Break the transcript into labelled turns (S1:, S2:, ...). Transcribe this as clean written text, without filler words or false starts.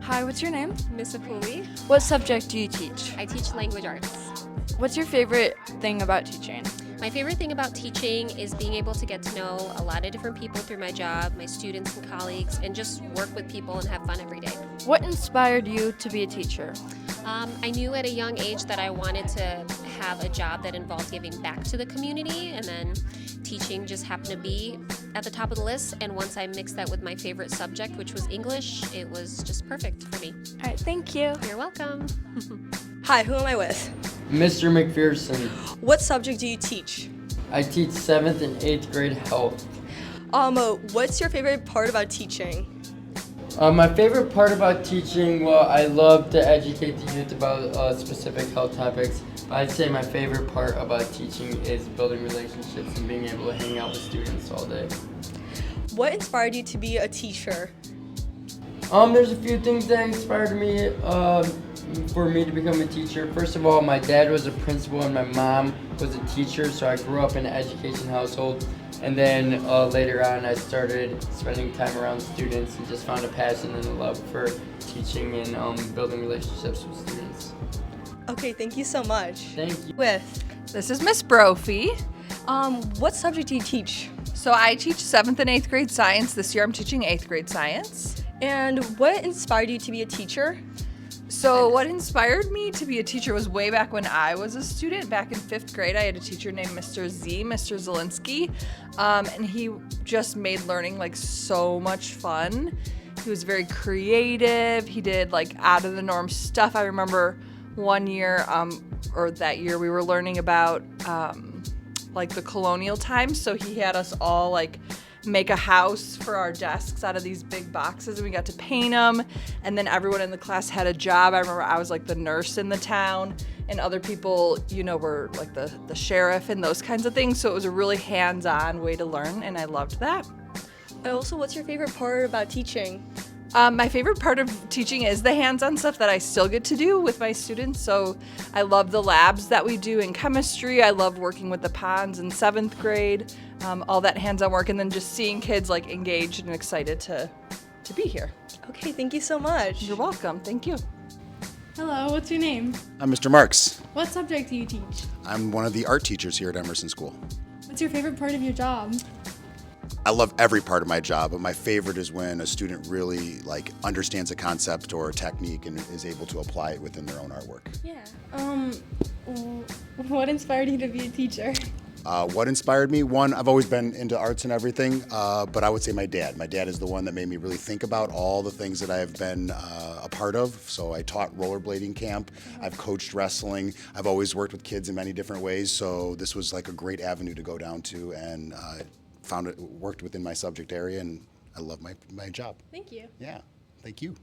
S1: Hi, what's your name?
S2: Miss Apuli.
S1: What subject do you teach?
S2: I teach language arts.
S1: What's your favorite thing about teaching?
S2: My favorite thing about teaching is being able to get to know a lot of different people through my job, my students and colleagues, and just work with people and have fun every day.
S1: What inspired you to be a teacher?
S2: I knew at a young age that I wanted to have a job that involved giving back to the community, and then teaching just happened to be at the top of the list. And once I mixed that with my favorite subject, which was English, it was just perfect for me.
S1: All right, thank you.
S2: You're welcome.
S3: Hi, who am I with?
S4: Mr. McPherson.
S3: What subject do you teach?
S4: I teach 7th and 8th grade health.
S3: What's your favorite part about teaching?
S4: My favorite part about teaching, well, I love to educate the youth about specific health topics. I'd say my favorite part about teaching is building relationships and being able to hang out with students all day.
S3: What inspired you to be a teacher?
S4: There's a few things that inspired me for me to become a teacher. First of all, my dad was a principal and my mom was a teacher, so I grew up in an education household. And then later on, I started spending time around students and just found a passion and a love for teaching and building relationships with students.
S3: Okay, thank you so much.
S4: Thank you.
S3: With,
S5: This is Miss Brophy.
S3: what subject do you teach?
S5: So I teach 7th and 8th grade science. This year I'm teaching 8th grade science.
S3: And what inspired you to be a teacher?
S5: So what inspired me to be a teacher was way back when I was a student. Back in 5th grade, I had a teacher named Mr. Zielinski, and he just made learning like so much fun. He was very creative. He did like out of the norm stuff. I remember one year, or that year, we were learning about like the colonial times. So he had us all like make a house for our desks out of these big boxes, and we got to paint them, and then everyone in the class had a job. I remember I was like the nurse in the town, and other people, you know, were like the sheriff and those kinds of things, so it was a really hands-on way to learn, and I loved that.
S3: Also, what's your favorite part about teaching?
S5: My favorite part of teaching is the hands-on stuff that I still get to do with my students. So I love the labs that we do in chemistry. I love working with the ponds in 7th grade, all that hands-on work, and then just seeing kids like engaged and excited to be here.
S3: Okay, thank you so much.
S5: You're welcome. Thank you.
S6: Hello, what's your name?
S7: I'm Mr. Marks.
S6: What subject do you teach?
S7: I'm one of the art teachers here at Emerson School.
S6: What's your favorite part of your job?
S7: I love every part of my job, but my favorite is when a student really understands a concept or a technique and is able to apply it within their own artwork.
S6: Yeah. What inspired you to be a teacher?
S7: What inspired me? One, I've always been into arts and everything, but I would say my dad. My dad is the one that made me really think about all the things that I've been a part of. So I taught rollerblading camp. I've coached wrestling. I've always worked with kids in many different ways. So this was like a great avenue to go down to, and found it worked within my subject area, and I love my job.
S6: Thank you.
S7: Yeah, thank you.